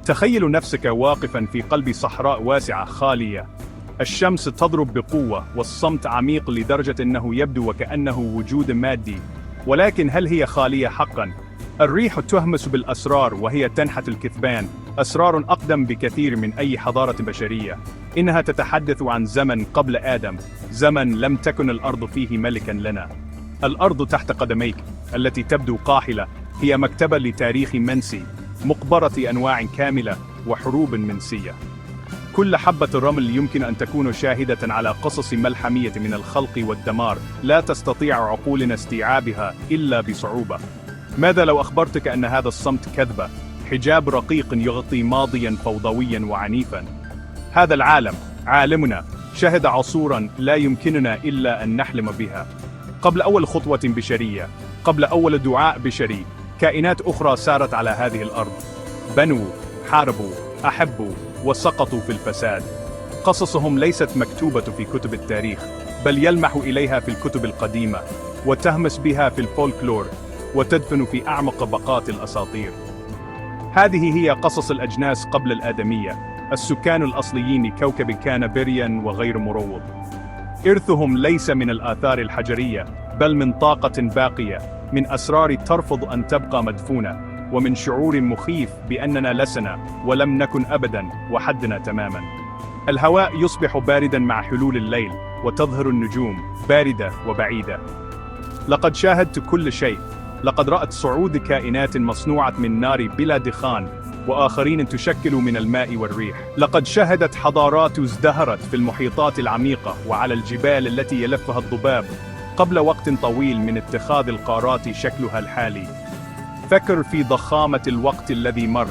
تخيل نفسك واقفا في قلب صحراء واسعة خالية. الشمس تضرب بقوة والصمت عميق لدرجة أنه يبدو وكأنه وجود مادي. ولكن هل هي خالية حقا؟ الريح تهمس بالأسرار وهي تنحت الكثبان، أسرار أقدم بكثير من أي حضارة بشرية. إنها تتحدث عن زمن قبل آدم، زمن لم تكن الأرض فيه ملكا لنا. الأرض تحت قدميك التي تبدو قاحلة هي مكتبة لتاريخ منسي، مقبرة أنواع كاملة وحروب منسية. كل حبة رمل يمكن أن تكون شاهدة على قصص ملحمية من الخلق والدمار، لا تستطيع عقولنا استيعابها إلا بصعوبة. ماذا لو أخبرتك أن هذا الصمت كذبة، حجاب رقيق يغطي ماضيا فوضويا وعنيفا؟ هذا العالم، عالمنا، شهد عصورا لا يمكننا إلا أن نحلم بها. قبل أول خطوة بشرية، قبل أول دعاء بشري، كائنات أخرى سارت على هذه الأرض، بنوا، حاربوا، أحبوا، وسقطوا في الفساد. قصصهم ليست مكتوبة في كتب التاريخ، بل يلمح إليها في الكتب القديمة، وتهمس بها في الفولكلور، وتدفن في أعمق بقات الأساطير. هذه هي قصص الأجناس قبل الآدمية، السكان الأصليين لكوكب كان بريا وغير مروض. إرثهم ليس من الآثار الحجرية، بل من طاقة باقية، من أسرار ترفض أن تبقى مدفونة، ومن شعور مخيف بأننا لسنا ولم نكن أبدا وحدنا تماما. الهواء يصبح باردا مع حلول الليل، وتظهر النجوم باردة وبعيدة. لقد شاهدت كل شيء. لقد رأت صعود كائنات مصنوعة من نار بلا دخان، وآخرين تشكل من الماء والريح. لقد شهدت حضارات ازدهرت في المحيطات العميقة وعلى الجبال التي يلفها الضباب، قبل وقت طويل من اتخاذ القارات شكلها الحالي. فكر في ضخامة الوقت الذي مر،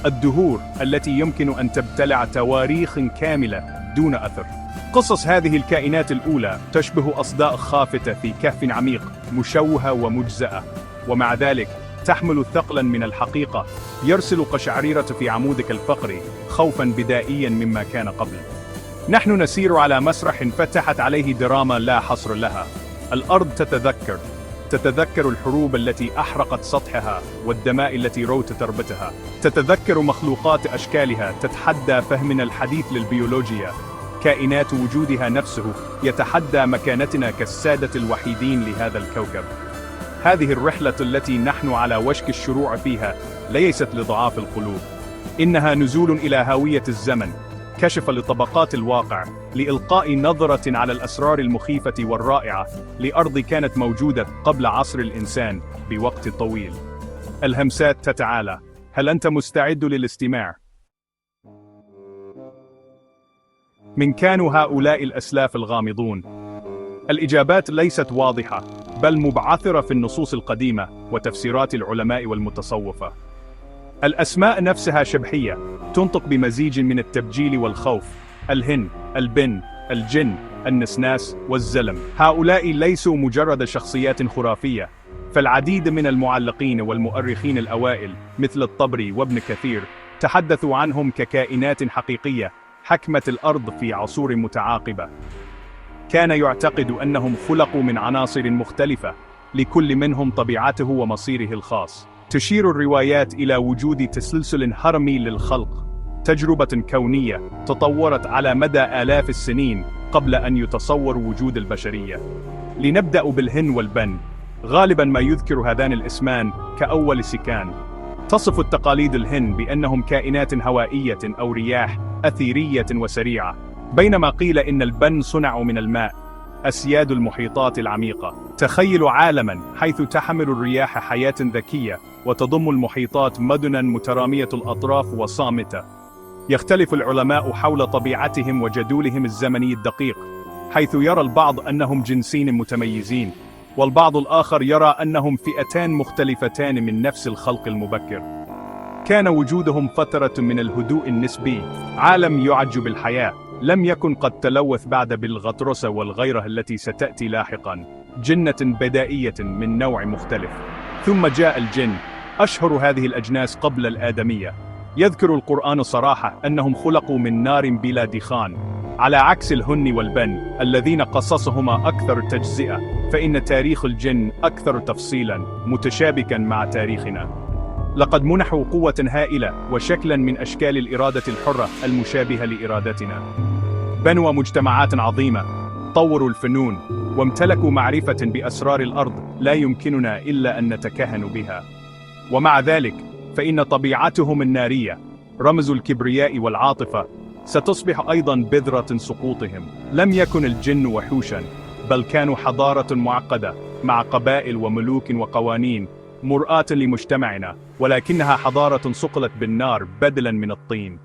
الدهور التي يمكن أن تبتلع تواريخ كاملة دون أثر. قصص هذه الكائنات الأولى تشبه أصداء خافتة في كهف عميق، مشوهة ومجزأة، ومع ذلك تحمل ثقلا من الحقيقة يرسل قشعريرة في عمودك الفقري، خوفا بدائيا مما كان قبل. نحن نسير على مسرح فتحت عليه دراما لا حصر لها. الأرض تتذكر الحروب التي أحرقت سطحها والدماء التي روت تربتها. تتذكر مخلوقات أشكالها تتحدى فهمنا الحديث للبيولوجيا. كائنات وجودها نفسه يتحدى مكانتنا كالسادة الوحيدين لهذا الكوكب. هذه الرحلة التي نحن على وشك الشروع فيها ليست لضعاف القلوب، إنها نزول إلى هاوية الزمن، كشف لطبقات الواقع، لإلقاء نظرة على الأسرار المخيفة والرائعة لأرض كانت موجودة قبل عصر الإنسان بوقت طويل. الهمسات تتعالى. هل أنت مستعد للاستماع؟ من كانوا هؤلاء الأسلاف الغامضون؟ الإجابات ليست واضحة، بل مبعثرة في النصوص القديمة وتفسيرات العلماء والمتصوفة. الأسماء نفسها شبحية، تنطق بمزيج من التبجيل والخوف: الهن، البن، الجن، النسناس والزلم. هؤلاء ليسوا مجرد شخصيات خرافية، فالعديد من المعلقين والمؤرخين الأوائل مثل الطبري وابن كثير تحدثوا عنهم ككائنات حقيقية حكمت الأرض في عصور متعاقبة. كان يعتقد أنهم خلقوا من عناصر مختلفة، لكل منهم طبيعته ومصيره الخاص. تشير الروايات إلى وجود تسلسل هرمي للخلق، تجربة كونية تطورت على مدى آلاف السنين قبل أن يتصور وجود البشرية. لنبدأ بالهن والبن. غالبا ما يذكر هذان الاسمان كأول سكان. تصف التقاليد الهن بأنهم كائنات هوائية أو رياح أثيرية وسريعة، بينما قيل إن البن صنع من الماء، أسياد المحيطات العميقة. تخيل عالما حيث تحمل الرياح حياة ذكية وتضم المحيطات مدنا مترامية الأطراف وصامتة. يختلف العلماء حول طبيعتهم وجدولهم الزمني الدقيق، حيث يرى البعض أنهم جنسين متميزين، والبعض الآخر يرى أنهم فئتان مختلفتان من نفس الخلق المبكر. كان وجودهم فترة من الهدوء النسبي، عالم يعج بالحياة، لم يكن قد تلوث بعد بالغطرسة والغيرة التي ستأتي لاحقا. جنة بدائية من نوع مختلف. ثم جاء الجن، أشهر هذه الأجناس قبل الآدمية. يذكر القرآن صراحة أنهم خلقوا من نار بلا دخان، على عكس الهن والبن الذين قصصهما أكثر تجزئة، فإن تاريخ الجن أكثر تفصيلا متشابكا مع تاريخنا. لقد منحوا قوة هائلة وشكلا من أشكال الإرادة الحرة المشابهة لإرادتنا. بنوا مجتمعات عظيمة، طوروا الفنون، وامتلكوا معرفة بأسرار الأرض لا يمكننا إلا أن نتكهن بها. ومع ذلك، فإن طبيعتهم النارية، رمز الكبرياء والعاطفة، ستصبح أيضا بذرة سقوطهم. لم يكن الجن وحوشا، بل كانوا حضارة معقدة، مع قبائل وملوك وقوانين مرآة لمجتمعنا، ولكنها حضارة صقلت بالنار بدلا من الطين.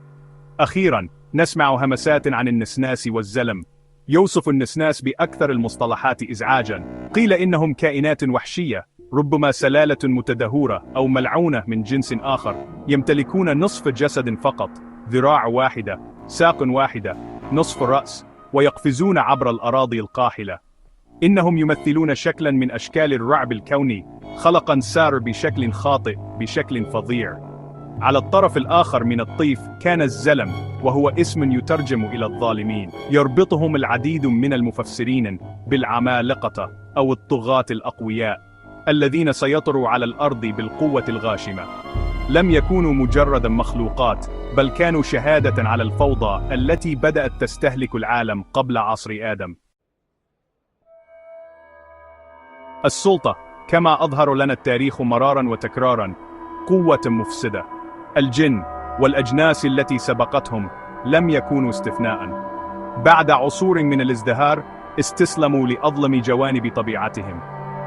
أخيرا، نسمع همسات عن النسناس والزلم. يوصف النسناس بأكثر المصطلحات إزعاجا. قيل إنهم كائنات وحشية، ربما سلالة متدهورة أو ملعونة من جنس آخر، يمتلكون نصف جسد فقط، ذراع واحدة، ساق واحدة، نصف رأس، ويقفزون عبر الأراضي القاحلة. إنهم يمثلون شكلا من أشكال الرعب الكوني، خلقا سار بشكل خاطئ، بشكل فظيع. على الطرف الآخر من الطيف كان الزلم، وهو اسم يترجم إلى الظالمين. يربطهم العديد من المفسرين بالعمالقة أو الطغاة الأقوياء، الذين سيطروا على الأرض بالقوة الغاشمة. لم يكونوا مجرد مخلوقات، بل كانوا شهادة على الفوضى التي بدأت تستهلك العالم قبل عصر آدم. السلطة، كما أظهر لنا التاريخ مرارا وتكرارا، قوة مفسدة. الجن والأجناس التي سبقتهم لم يكونوا استثناء. بعد عصور من الازدهار، استسلموا لأظلم جوانب طبيعتهم: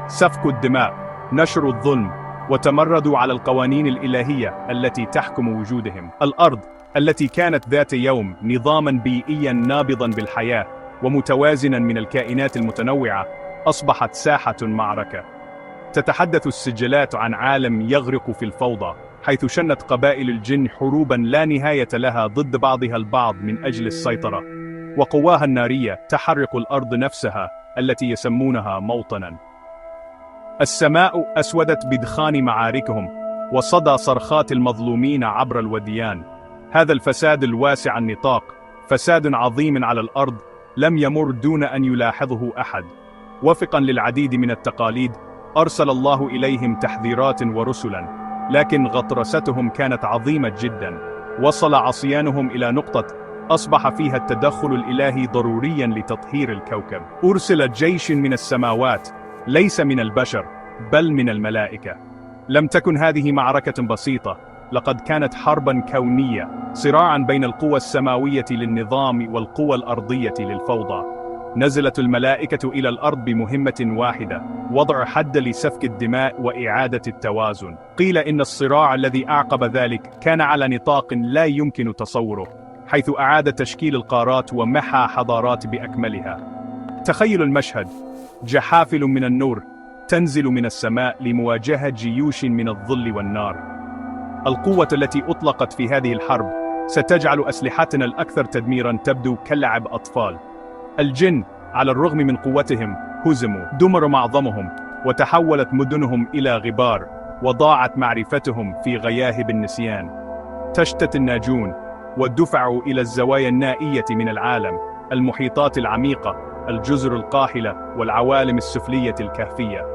سفك الدماء، نشر الظلم، وتمردوا على القوانين الإلهية التي تحكم وجودهم. الأرض التي كانت ذات يوم نظاما بيئيا نابضا بالحياة ومتوازنا من الكائنات المتنوعة، أصبحت ساحة معركة. تتحدث السجلات عن عالم يغرق في الفوضى، حيث شنت قبائل الجن حروبا لا نهاية لها ضد بعضها البعض من أجل السيطرة، وقواها النارية تحرق الأرض نفسها التي يسمونها موطنا. السماء أسودت بدخان معاركهم، وصدى صرخات المظلومين عبر الوديان. هذا الفساد الواسع النطاق، فساد عظيم على الأرض، لم يمر دون أن يلاحظه أحد. وفقا للعديد من التقاليد، أرسل الله إليهم تحذيرات ورسلا، لكن غطرستهم كانت عظيمة جدا. وصل عصيانهم إلى نقطة أصبح فيها التدخل الإلهي ضروريا لتطهير الكوكب. أرسل جيش من السماوات، ليس من البشر، بل من الملائكة. لم تكن هذه معركة بسيطة، لقد كانت حربا كونية، صراعا بين القوى السماوية للنظام والقوى الأرضية للفوضى. نزلت الملائكة إلى الأرض بمهمة واحدة: وضع حد لسفك الدماء وإعادة التوازن. قيل إن الصراع الذي أعقب ذلك كان على نطاق لا يمكن تصوره، حيث أعاد تشكيل القارات ومحى حضارات بأكملها. تخيل المشهد: جحافل من النور تنزل من السماء لمواجهة جيوش من الظل والنار. القوة التي أطلقت في هذه الحرب ستجعل أسلحتنا الأكثر تدميرا تبدو كلعب أطفال. الجن على الرغم من قوتهم هزموا، دمر معظمهم، وتحولت مدنهم إلى غبار، وضاعت معرفتهم في غياهب النسيان. تشتت الناجون ودفعوا إلى الزوايا النائية من العالم، المحيطات العميقة، الجزر القاحلة، والعوالم السفلية الكهفية.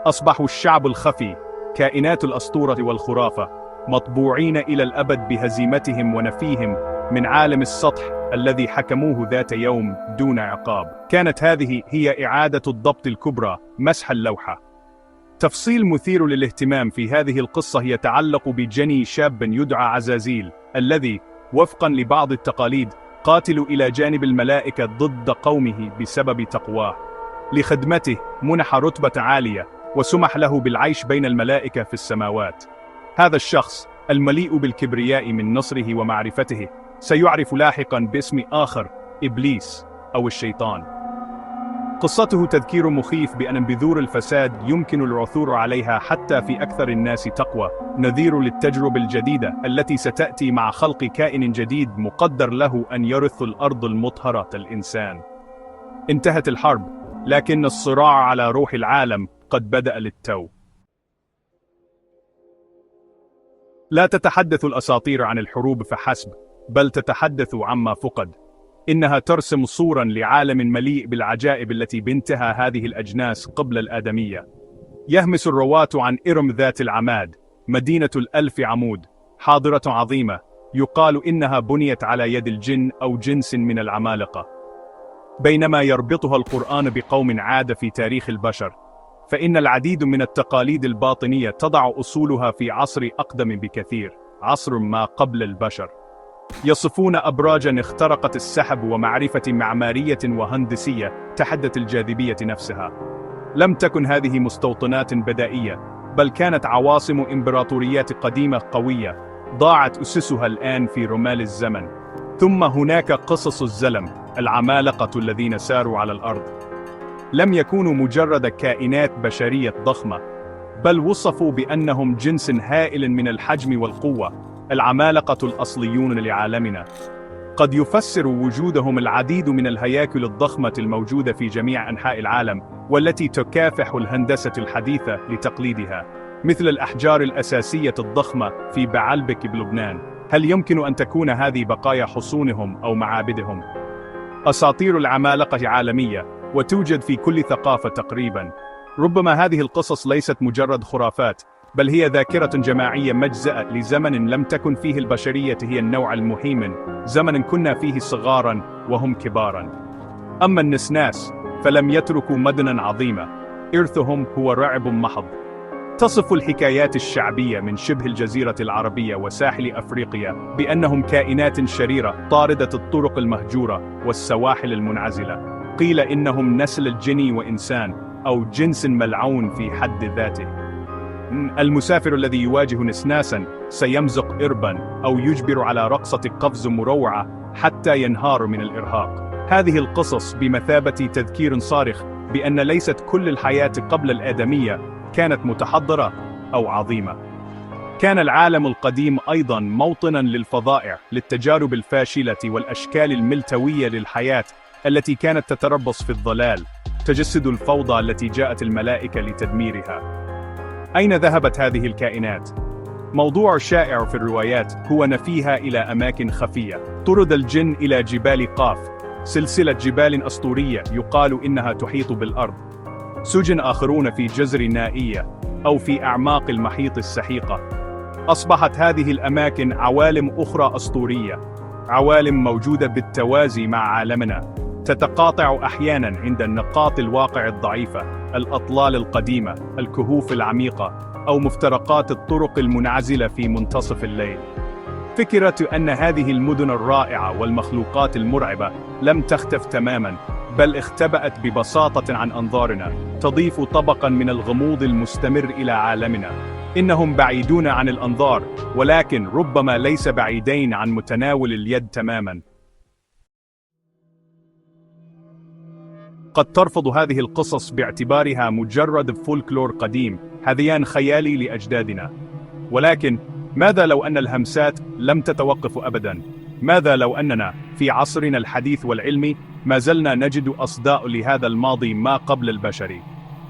أصبحوا الشعب الخفي، كائنات الأسطورة والخرافة، مطبوعين إلى الأبد بهزيمتهم ونفيهم من عالم السطح الذي حكموه ذات يوم دون عقاب. كانت هذه هي إعادة الضبط الكبرى، مسح اللوحة. تفصيل مثير للاهتمام في هذه القصة يتعلق بجني شاب يدعى عزازيل، الذي وفقا لبعض التقاليد قاتل إلى جانب الملائكة ضد قومه بسبب تقواه. لخدمته منح رتبة عالية، وسمح له بالعيش بين الملائكة في السماوات. هذا الشخص المليء بالكبرياء من نصره ومعرفته سيعرف لاحقا باسم آخر: إبليس أو الشيطان. قصته تذكير مخيف بأن بذور الفساد يمكن العثور عليها حتى في أكثر الناس تقوى، نذير للتجربة الجديدة التي ستأتي مع خلق كائن جديد مقدر له أن يرث الأرض المطهرة الإنسان. انتهت الحرب، لكن الصراع على روح العالم قد بدأ للتو. لا تتحدث الأساطير عن الحروب فحسب، بل تتحدث عما فقد. إنها ترسم صورا لعالم مليء بالعجائب التي بنتها هذه الأجناس قبل الآدمية. يهمس الرواة عن إرم ذات العماد، مدينة الألف عمود، حاضرة عظيمة، يقال إنها بنيت على يد الجن أو جنس من العمالقة. بينما يربطها القرآن بقوم عاد في تاريخ البشر، فإن العديد من التقاليد الباطنية تضع أصولها في عصر أقدم بكثير، عصر ما قبل البشر. يصفون أبراجاً اخترقت السحب ومعرفة معمارية وهندسية تحدت الجاذبية نفسها. لم تكن هذه مستوطنات بدائية، بل كانت عواصم إمبراطوريات قديمة قوية، ضاعت أسسها الآن في رمال الزمن. ثم هناك قصص الزلم، العمالقة الذين ساروا على الأرض. لم يكونوا مجرد كائنات بشرية ضخمة، بل وصفوا بأنهم جنس هائل من الحجم والقوة، العمالقة الأصليون لعالمنا. قد يفسر وجودهم العديد من الهياكل الضخمة الموجودة في جميع أنحاء العالم، والتي تكافح الهندسة الحديثة لتقليدها، مثل الأحجار الأساسية الضخمة في بعلبك بلبنان. هل يمكن أن تكون هذه بقايا حصونهم أو معابدهم؟ أساطير العمالقة عالمية، وتوجد في كل ثقافة تقريباً. ربما هذه القصص ليست مجرد خرافات، بل هي ذاكرة جماعية مجزأة لزمن لم تكن فيه البشرية هي النوع المهيمن، زمن كنا فيه صغاراً وهم كباراً. أما النسناس فلم يتركوا مدناً عظيمة، إرثهم هو رعب محض. تصف الحكايات الشعبية من شبه الجزيرة العربية وساحل أفريقيا بأنهم كائنات شريرة طاردة الطرق المهجورة والسواحل المنعزلة. قيل إنهم نسل الجني وإنسان، أو جنس ملعون في حد ذاته. المسافر الذي يواجه نسناسا سيمزق إربا أو يجبر على رقصة قفز مروعة حتى ينهار من الإرهاق. هذه القصص بمثابة تذكير صارخ بأن ليست كل الحياة قبل الآدمية كانت متحضرة أو عظيمة. كان العالم القديم أيضا موطنا للفظائع، للتجارب الفاشلة والأشكال الملتوية للحياة التي كانت تتربص في الظلال، تجسد الفوضى التي جاءت الملائكة لتدميرها. أين ذهبت هذه الكائنات؟ موضوع شائع في الروايات هو نفيها إلى أماكن خفية. طرد الجن إلى جبال قاف، سلسلة جبال أسطورية يقال إنها تحيط بالأرض. سجن آخرون في جزر نائية أو في أعماق المحيط السحيقة. أصبحت هذه الأماكن عوالم أخرى أسطورية، عوالم موجودة بالتوازي مع عالمنا، تتقاطع أحياناً عند النقاط الواقع الضعيفة، الأطلال القديمة، الكهوف العميقة، أو مفترقات الطرق المنعزلة في منتصف الليل. فكرة أن هذه المدن الرائعة والمخلوقات المرعبة لم تختف تماماً، بل اختبأت ببساطة عن أنظارنا، تضيف طبقاً من الغموض المستمر إلى عالمنا. إنهم بعيدون عن الأنظار، ولكن ربما ليس بعيدين عن متناول اليد تماماً. قد ترفض هذه القصص باعتبارها مجرد فولكلور قديم، هذيان خيالي لأجدادنا. ولكن ماذا لو أن الهمسات لم تتوقف أبداً؟ ماذا لو أننا في عصرنا الحديث والعلمي ما زلنا نجد أصداء لهذا الماضي ما قبل البشري؟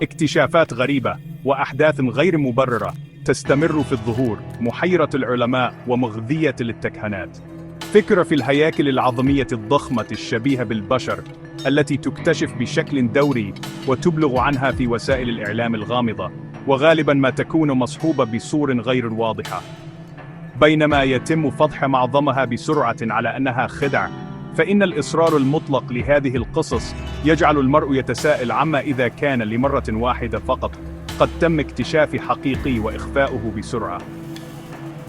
اكتشافات غريبة وأحداث غير مبررة تستمر في الظهور، محيرة العلماء ومغذية للتكهنات. فكرة في الهياكل العظمية الضخمة الشبيهة بالبشر التي تكتشف بشكل دوري وتبلغ عنها في وسائل الإعلام الغامضة، وغالباً ما تكون مصحوبة بصور غير واضحة. بينما يتم فضح معظمها بسرعة على أنها خدع، فإن الإصرار المطلق لهذه القصص يجعل المرء يتساءل عما إذا كان لمرة واحدة فقط قد تم اكتشاف حقيقي وإخفاؤه بسرعة.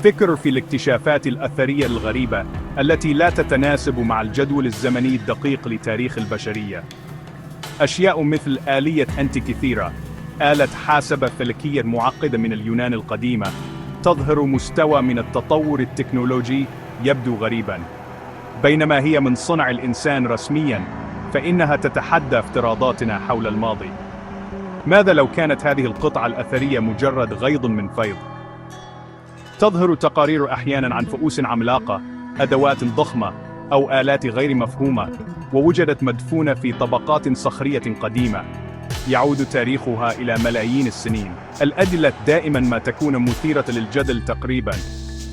فكر في الاكتشافات الأثرية الغريبة التي لا تتناسب مع الجدول الزمني الدقيق لتاريخ البشرية. أشياء مثل آلية أنتيكيثيرا، آلة حاسبة فلكية معقدة من اليونان القديمة، تظهر مستوى من التطور التكنولوجي يبدو غريباً. بينما هي من صنع الإنسان رسمياً، فإنها تتحدى افتراضاتنا حول الماضي. ماذا لو كانت هذه القطعة الأثرية مجرد غيض من فيض؟ تظهر تقارير أحياناً عن فؤوس عملاقة، أدوات ضخمة، أو آلات غير مفهومة، ووجدت مدفونة في طبقات صخرية قديمة، يعود تاريخها إلى ملايين السنين. الأدلة دائماً ما تكون مثيرة للجدل تقريباً،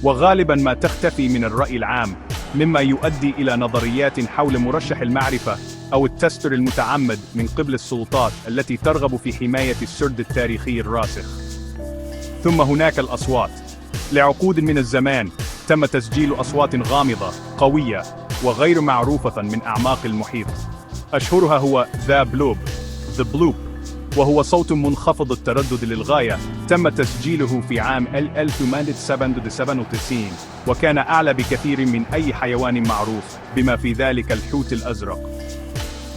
وغالباً ما تختفي من الرأي العام، مما يؤدي إلى نظريات حول مرشح المعرفة أو التستر المتعمد من قبل السلطات التي ترغب في حماية السرد التاريخي الراسخ. ثم هناك الأصوات، لعقود من الزمان تم تسجيل أصوات غامضة، قوية، وغير معروفة من أعماق المحيط. أشهرها هو The Bloop، وهو صوت منخفض التردد للغاية، تم تسجيله في عام 1897 وكان أعلى بكثير من أي حيوان معروف، بما في ذلك الحوت الأزرق.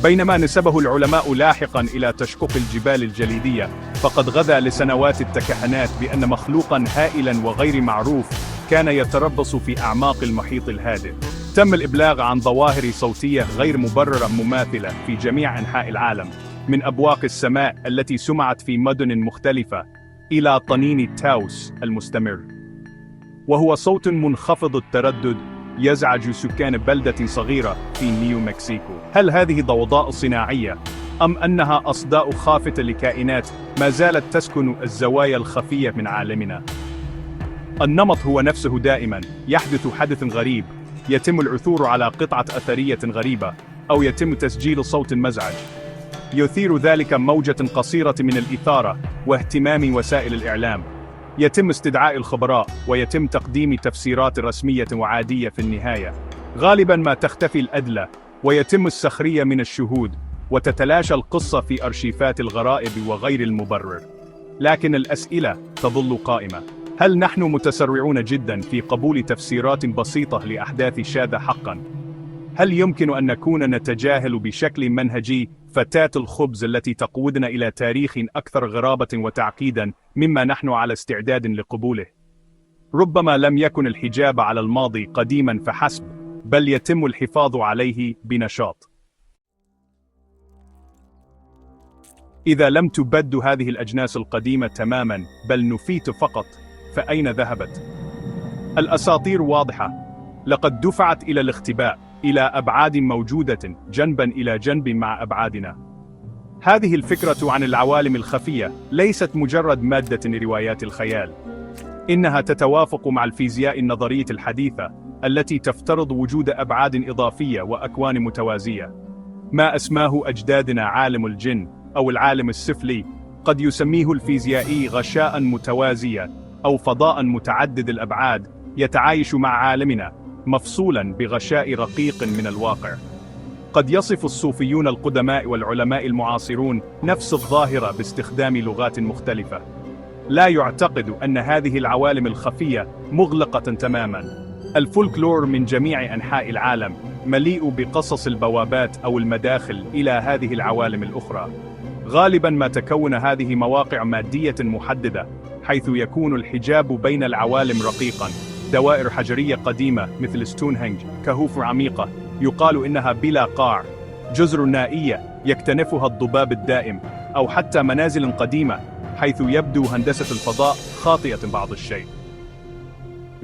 بينما نسبه العلماء لاحقاً إلى تشقق الجبال الجليدية، فقد غدا لسنوات التكهنات بأن مخلوقاً هائلاً وغير معروف كان يتربص في أعماق المحيط الهادئ. تم الإبلاغ عن ظواهر صوتية غير مبررة مماثلة في جميع أنحاء العالم، من أبواق السماء التي سمعت في مدن مختلفة إلى طنين تاوس المستمر، وهو صوت منخفض التردد يزعج سكان بلدة صغيرة في نيو مكسيكو. هل هذه ضوضاء صناعية أم أنها أصداء خافتة لكائنات ما زالت تسكن الزوايا الخفية من عالمنا؟ النمط هو نفسه دائما، يحدث حدث غريب، يتم العثور على قطعة أثرية غريبة، أو يتم تسجيل صوت مزعج، يثير ذلك موجة قصيرة من الإثارة واهتمام وسائل الإعلام. يتم استدعاء الخبراء ويتم تقديم تفسيرات رسمية وعادية. في النهاية غالبا ما تختفي الأدلة ويتم السخرية من الشهود، وتتلاشى القصة في أرشيفات الغرائب وغير المبرر. لكن الأسئلة تظل قائمة: هل نحن متسرعون جدا في قبول تفسيرات بسيطة لأحداث شاذة حقا؟ هل يمكن أن نكون نتجاهل بشكل منهجي فتاة الخبز التي تقودنا إلى تاريخ أكثر غرابة وتعقيدا مما نحن على استعداد لقبوله؟ ربما لم يكن الحجاب على الماضي قديما فحسب، بل يتم الحفاظ عليه بنشاط. إذا لم تبد هذه الأجناس القديمة تماما بل نفيت فقط، فأين ذهبت؟ الأساطير واضحة، لقد دفعت إلى الاختباء، إلى أبعاد موجودة جنبا إلى جنب مع أبعادنا. هذه الفكرة عن العوالم الخفية ليست مجرد مادة لروايات الخيال، إنها تتوافق مع الفيزياء النظرية الحديثة التي تفترض وجود أبعاد إضافية وأكوان متوازية. ما أسماه أجدادنا عالم الجن أو العالم السفلي قد يسميه الفيزيائي غشاء متوازيا أو فضاء متعدد الأبعاد يتعايش مع عالمنا، مفصولا بغشاء رقيق من الواقع. قد يصف الصوفيون القدماء والعلماء المعاصرون نفس الظاهرة باستخدام لغات مختلفة. لا يعتقد أن هذه العوالم الخفية مغلقة تماما. الفولكلور من جميع أنحاء العالم مليء بقصص البوابات أو المداخل إلى هذه العوالم الأخرى. غالبا ما تكون هذه مواقع مادية محددة، حيث يكون الحجاب بين العوالم رقيقا. دوائر حجرية قديمة مثل ستونهنج، كهوف عميقة يقال إنها بلا قاع، جزر نائية يكتنفها الضباب الدائم، أو حتى منازل قديمة حيث يبدو هندسة الفضاء خاطئة بعض الشيء.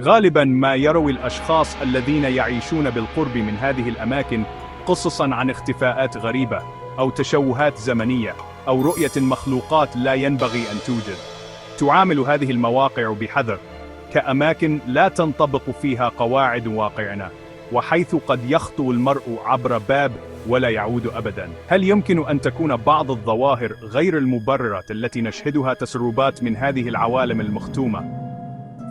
غالبا ما يروي الأشخاص الذين يعيشون بالقرب من هذه الأماكن قصصا عن اختفاءات غريبة أو تشوهات زمنية أو رؤية مخلوقات لا ينبغي أن توجد. تعامل هذه المواقع بحذر، كأماكن لا تنطبق فيها قواعد واقعنا، وحيث قد يخطو المرء عبر باب ولا يعود أبدا. هل يمكن أن تكون بعض الظواهر غير المبررة التي نشهدها تسربات من هذه العوالم المختومة؟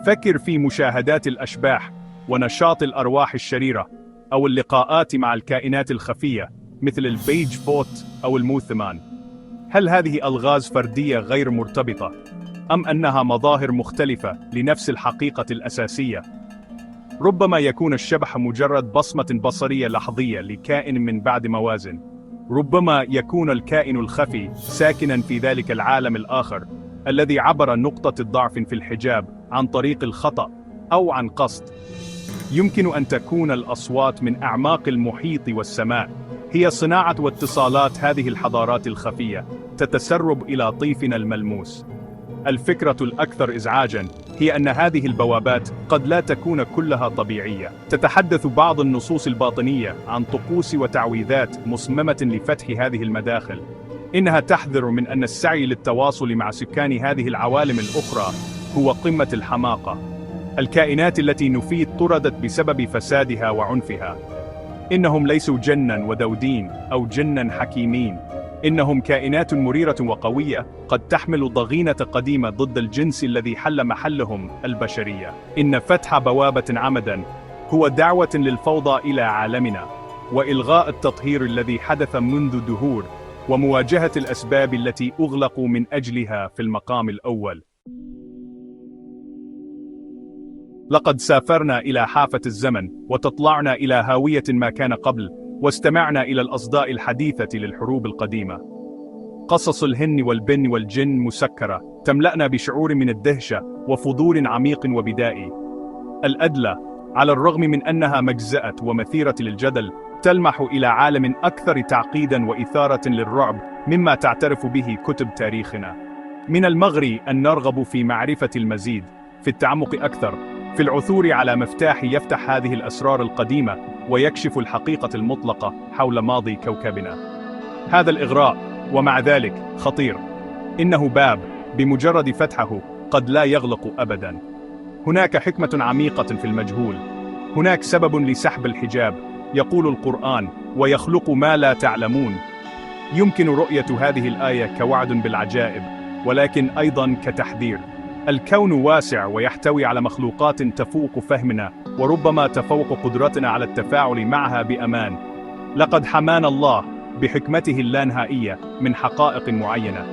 فكر في مشاهدات الأشباح ونشاط الأرواح الشريرة، أو اللقاءات مع الكائنات الخفية مثل البيج فوت أو الموثمان. هل هذه ألغاز فردية غير مرتبطة، أم أنها مظاهر مختلفة لنفس الحقيقة الأساسية؟ ربما يكون الشبح مجرد بصمة بصرية لحظية لكائن من بعد موازن. ربما يكون الكائن الخفي ساكنا في ذلك العالم الآخر الذي عبر نقطة ضعف في الحجاب عن طريق الخطأ أو عن قصد. يمكن أن تكون الأصوات من أعماق المحيط والسماء هي صناعة واتصالات هذه الحضارات الخفية تتسرب إلى طيفنا الملموس. الفكرة الأكثر إزعاجاً هي أن هذه البوابات قد لا تكون كلها طبيعية. تتحدث بعض النصوص الباطنية عن طقوس وتعويذات مصممة لفتح هذه المداخل. إنها تحذر من أن السعي للتواصل مع سكان هذه العوالم الأخرى هو قمة الحماقة. الكائنات التي نفيت طردت بسبب فسادها وعنفها. إنهم ليسوا جناً ودودين أو جناً حكيمين، إنهم كائنات مريرة وقوية، قد تحمل ضغينة قديمة ضد الجنس الذي حل محلهم، البشرية. إن فتح بوابة عمدا هو دعوة للفوضى إلى عالمنا، وإلغاء التطهير الذي حدث منذ دهور، ومواجهة الأسباب التي أغلقوا من أجلها في المقام الأول. لقد سافرنا إلى حافة الزمن، وتطلعنا إلى هاوية ما كان قبل، واستمعنا إلى الأصداء الحديثة للحروب القديمة. قصص الهن والبن والجن مسكرة، تملأنا بشعور من الدهشة وفضول عميق وبدائي. الأدلة، على الرغم من أنها مجزأة ومثيرة للجدل، تلمح إلى عالم أكثر تعقيداً وإثارة للرعب مما تعترف به كتب تاريخنا. من المغري أن نرغب في معرفة المزيد، في التعمق أكثر، في العثور على مفتاح يفتح هذه الأسرار القديمة ويكشف الحقيقة المطلقة حول ماضي كوكبنا. هذا الإغراء، ومع ذلك، خطير. إنه باب بمجرد فتحه قد لا يغلق أبداً. هناك حكمة عميقة في المجهول. هناك سبب لسحب الحجاب، يقول القرآن: ويخلق ما لا تعلمون. يمكن رؤية هذه الآية كوعد بالعجائب، ولكن أيضاً كتحذير. الكون واسع ويحتوي على مخلوقات تفوق فهمنا، وربما تفوق قدرتنا على التفاعل معها بأمان. لقد حمانا الله بحكمته اللانهائية من حقائق معينة.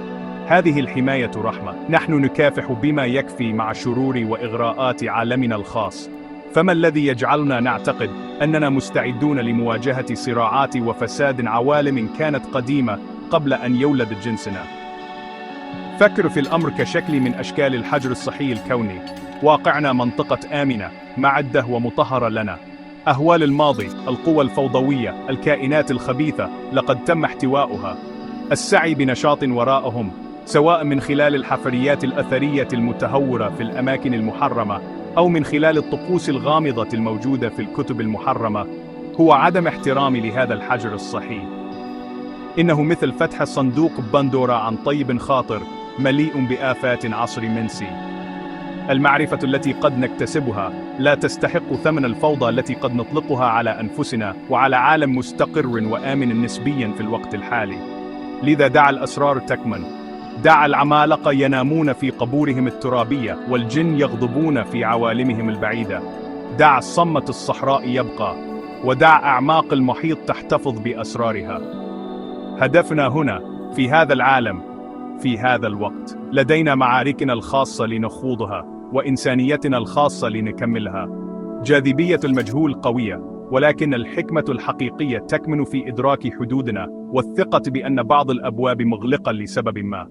هذه الحماية رحمة. نحن نكافح بما يكفي مع شرور وإغراءات عالمنا الخاص. فما الذي يجعلنا نعتقد أننا مستعدون لمواجهة صراعات وفساد عوالم كانت قديمة قبل أن يولد جنسنا؟ فكر في الأمر كشكل من أشكال الحجر الصحي الكوني. واقعنا منطقة آمنة، معدة ومطهرة لنا. أهوال الماضي، القوى الفوضوية، الكائنات الخبيثة، لقد تم احتواؤها. السعي بنشاط وراءهم، سواء من خلال الحفريات الأثرية المتهورة في الأماكن المحرمة، أو من خلال الطقوس الغامضة الموجودة في الكتب المحرمة، هو عدم احترام لهذا الحجر الصحي. إنه مثل فتح صندوق بندورا عن طيب خاطر، مليء بآفات عصر منسي. المعرفة التي قد نكتسبها لا تستحق ثمن الفوضى التي قد نطلقها على أنفسنا وعلى عالم مستقر وآمن نسبيا في الوقت الحالي. لذا دع الأسرار تكمن، دع العمالقة ينامون في قبورهم الترابية والجن يغضبون في عوالمهم البعيدة. دع صمت الصحراء يبقى، ودع أعماق المحيط تحتفظ بأسرارها. هدفنا هنا، في هذا العالم، في هذا الوقت، لدينا معاركنا الخاصة لنخوضها، وإنسانيتنا الخاصة لنكملها. جاذبية المجهول قوية، ولكن الحكمة الحقيقية تكمن في إدراك حدودنا، والثقة بأن بعض الأبواب مغلقة لسبب ما.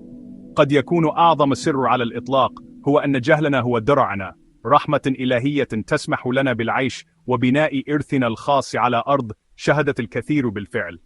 قد يكون أعظم سر على الإطلاق هو أن جهلنا هو درعنا، رحمة إلهية تسمح لنا بالعيش وبناء إرثنا الخاص على أرض شهدت الكثير بالفعل.